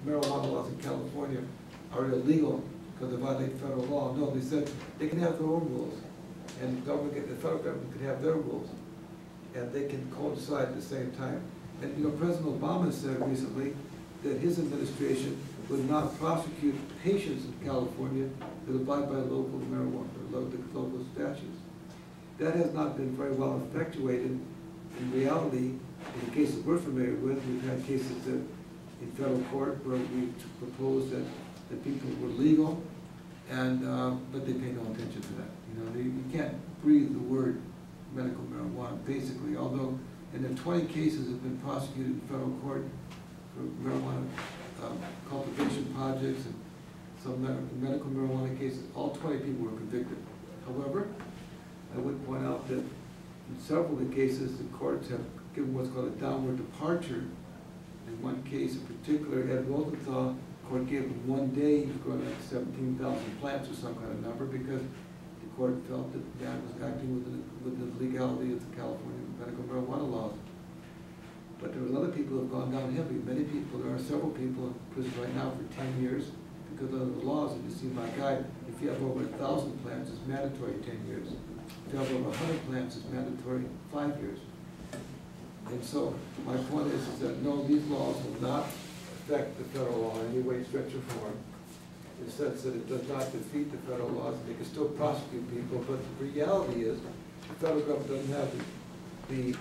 marijuana laws in California are illegal because they violate federal law. No, they said they can have their own rules, and the federal government can have their rules, and they can coincide at the same time. And you know, President Obama said recently that his administration would not prosecute patients in California that abide by local marijuana or local statutes. That has not been very well effectuated. In reality, in the cases we're familiar with, we've had cases that in federal court where we proposed that the people were legal, and but they pay no attention to that. You know, you can't breathe the word medical marijuana, basically, although and then 20 cases have been prosecuted in federal court for marijuana cultivation projects and some medical marijuana cases. All 20 people were convicted. However, I would point out that in several of the cases, the courts have given what's called a downward departure. In one case in particular, Ed Rosenthal, the court gave him 1 day, he was going like 17,000 plants or some kind of number, because the court felt that the man was acting within the legality of the California medical marijuana laws. But there were other people who have gone down heavy. Many people, there are several people in prison right now for 10 years because of the laws. And you see my guide, if you have over 1,000 plants, it's mandatory 10 years. If you have over 100 plants, it's mandatory 5 years. And so my point is that no, these laws will not affect the federal law in any way, stretch, or form, in the sense that it does not defeat the federal laws. They can still prosecute people, but the reality is the federal government doesn't have the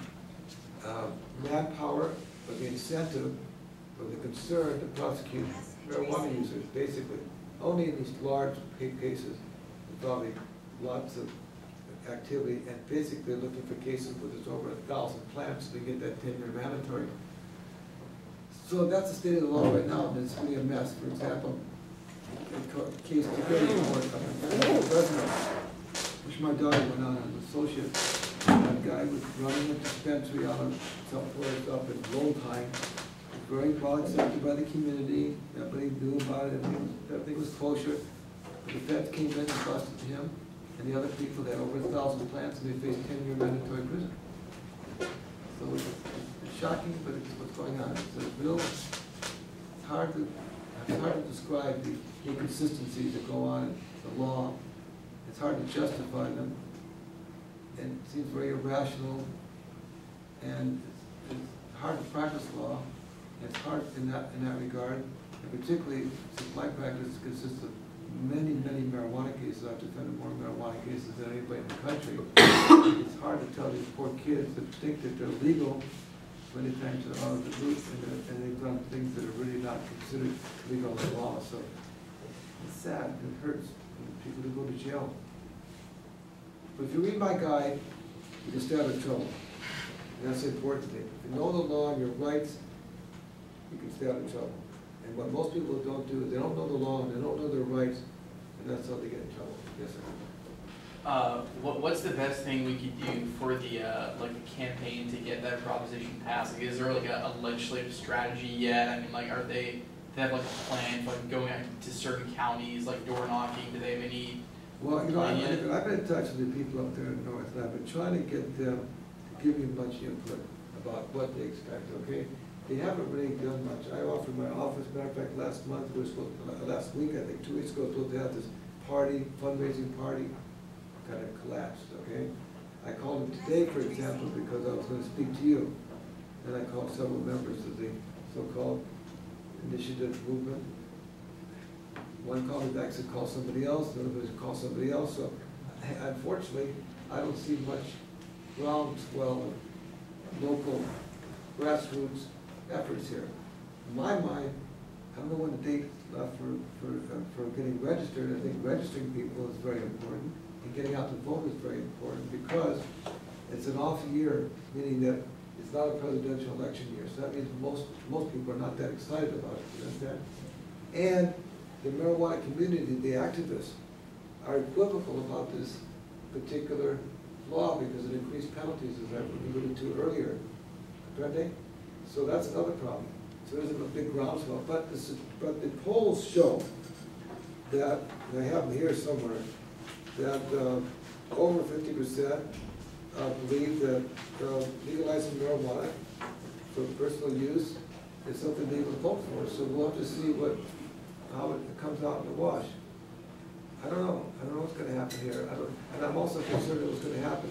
manpower or the incentive or the concern to prosecute marijuana users, basically. Only in these large cases involving lots of activity, and basically looking for cases where there's over 1,000 plants to get that 10-year mandatory. So that's the state of the law right now, and it's really a mess. For example, a case today in court of Fresno, which my daughter went on as an associate. That guy was running a dispensary out of some place up in Lowtime. Very well accepted by the community. Everybody knew about it. Everything was kosher. The feds came in and busted him and the other people that had over 1,000 plants, and they faced 10-year mandatory prison. So it's shocking, but it's what's going on. It's hard to describe the inconsistencies that go on in the law. It's hard to justify them, and it seems very irrational, and it's hard to practice law. It's hard in that regard, and particularly since my practice consists of many marijuana cases. I've defended more marijuana cases than anybody in the country. It's hard to tell these poor kids that think that they're legal many times they're out of the loop, and they've done things that are really not considered legal in the law. So it's sad, it hurts when people who go to jail. But if you read my guide, you can stay out of trouble. And that's the important thing. If you know the law and your rights, you can stay out of trouble. And what most people don't do is they don't know the law and they don't know their rights, and that's how they get in trouble. Yes, sir. What's the best thing we could do for the like the campaign to get that proposition passed? Like, is there like a legislative strategy yet? I mean, like, do they have like a plan for like going out to certain counties, like door knocking? Do they have any? Well, you know, I've been in touch with the people up there in the north, and I've been trying to get them to give me much input about what they expect. Okay. They haven't really done much. I offered my office, matter of fact, last month, last week, I think 2 weeks ago, supposed to have this party, fundraising party, kind of collapsed, okay? I called them today, for example, because I was going to speak to you. And I called several members of the so-called initiative movement. One called me back, said call somebody else, the other said call somebody else. So unfortunately, I don't see much groundswell of local grassroots efforts here. In my mind, I don't know when the date for getting registered. I think registering people is very important, and getting out to vote is very important, because it's an off year, meaning that it's not a presidential election year. So that means most people are not that excited about it. You understand? And the marijuana community, the activists, are equivocal about this particular law because it increased penalties, as I alluded to earlier. Comprende? So that's another problem. So there's a big groundswell. But the polls show that, and I have them here somewhere, that over 50% believe that legalizing marijuana for personal use is something they would vote for, so we'll have to see how it comes out in the wash. I don't know what's gonna happen here, and I'm also concerned of what's gonna happen.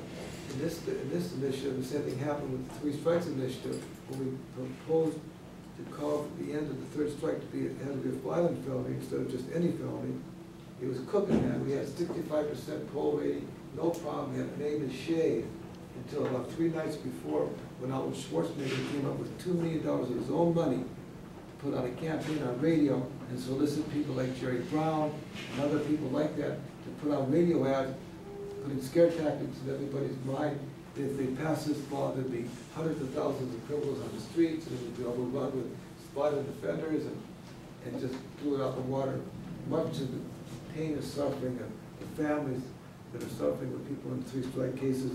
In this initiative, the same thing happened with the 3 strikes initiative, when we proposed to call the end of the 3rd strike to be, it had to be a violent felony instead of just any felony. It was cooking, man. We had 65% poll rating, no problem, we had a name and shade, until about 3 nights before, when Arnold Schwarzenegger came up with $2 million of his own money, put out a campaign on radio, and solicit people like Jerry Brown and other people like that to put out radio ads, putting scare tactics in everybody's mind. If they pass this law, there'd be hundreds of thousands of criminals on the streets, and it would be overrun with violent offenders, and just blew it out the water. Much of the pain and suffering of the families that are suffering with people in 3 strike cases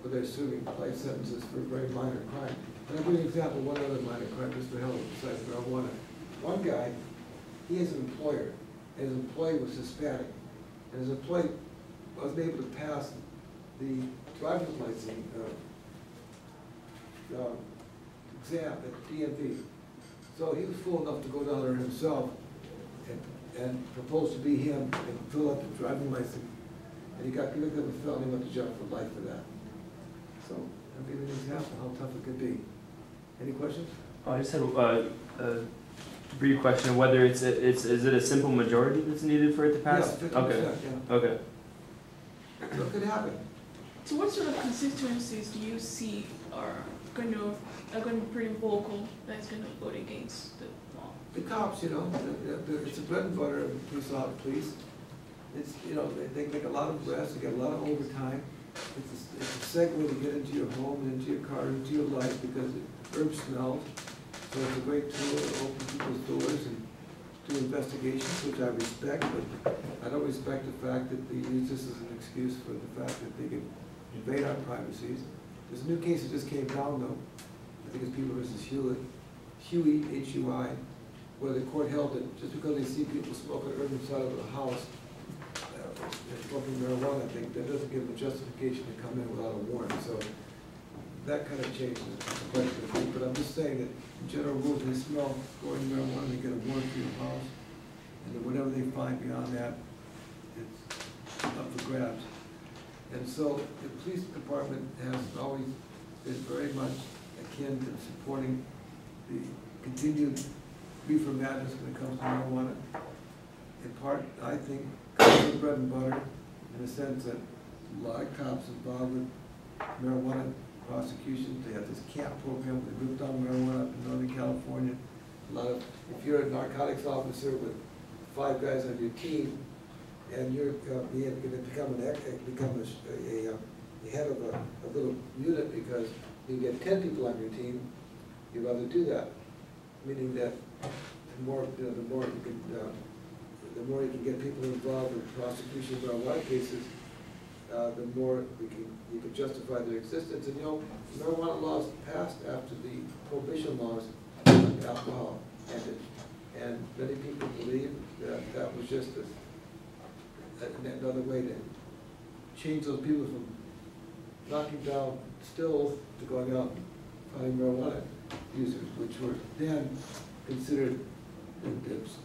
where they're serving life sentences for a very minor crime. And I'll give you an example of one other minor crime, Mr. Heller, besides marijuana. One guy, he is an employer, and his employee was Hispanic, and his employee wasn't able to pass the driver's license exam at DMV. So he was fool enough to go down there himself and propose to be him and fill out the driving license. And he got convicted of a felony, went to jail for life for that. So I'll give you an example how tough it could be. Any questions? I just had a brief question of whether is it a simple majority that's needed for it to pass? Yeah, 50%, okay. yeah. Okay. What could happen? So what sort of constituencies do you see are going to be pretty vocal that's going to vote against the law? The cops, you know, it's the bread and butter of police. It's, you know, they make a lot of arrests, they get a lot of overtime. It's a segue to get into your home, into your car, into your life, because herb smells. So it's a great tool to open people's doors and do investigations, which I respect, but I don't respect the fact that they use this as an excuse for the fact that they can invade our privacies. There's a new case that just came down, though. I think it's People versus Huey, H-U-I, where the court held that just because they see people smoking herb inside of a house, smoking marijuana, I think that doesn't give them a justification to come in without a warrant. So that kind of changes the question of things. But I'm just saying that in general rules, they smell growing marijuana, they get a warrant for your house, and then whatever they find beyond that, it's up for grabs. And so the police department has always been very much akin to supporting the continued reefer madness when it comes to marijuana. In part, I think, because of bread and butter, in the sense that a lot of cops involved with marijuana prosecution. They have this camp program where they whip down marijuana up in Northern California. A lot of, if you're a narcotics officer with 5 guys on your team, and you're going to become a head of a little unit because you get 10 people on your team, you'd rather do that. Meaning that the more you can get people involved in prosecution of marijuana cases, the more you can justify their existence. And you know, marijuana laws passed after the prohibition laws on alcohol ended, and many people believe that that was just another way to change those people from knocking down stills to going out and finding marijuana users, which were then considered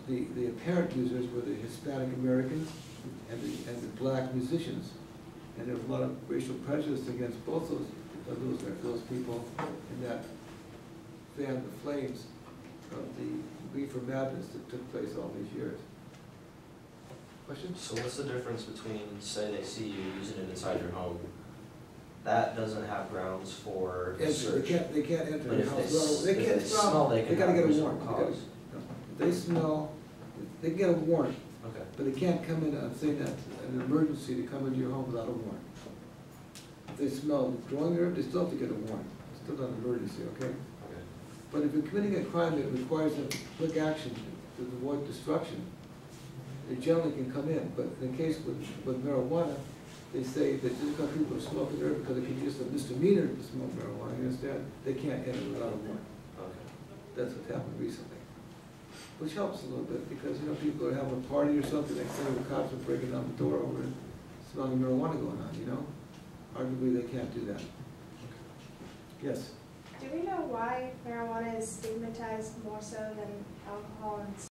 the apparent users were the Hispanic Americans and the black musicians. And there was a lot of racial prejudice against both those people, and that fanned the flames of the reefer madness that took place all these years. Questions? So what's the difference between, say they see you using it inside your home? That doesn't have grounds for search. They can't enter But the if house. they, if they smell, they gotta get a warrant. cause. If they smell, they get a warrant. Okay. But they can't come in, I'm saying that's an emergency to come into your home without a warrant. If they smell growing herb, they still have to get a warrant. It's still not an emergency, okay? Okay. But if you're committing a crime that requires a quick action to avoid destruction, they generally can come in. But in the case with marijuana, they say that just because people are smoking herb, because it can be just a misdemeanor to smoke marijuana, you understand? They can't enter without a warrant. Okay. That's what happened recently. Which helps a little bit, because, you know, people are having a party or something, next thing the cops are breaking down the door over and smelling marijuana going on, you know? Arguably, they can't do that. Yes? Do we know why marijuana is stigmatized more so than alcohol and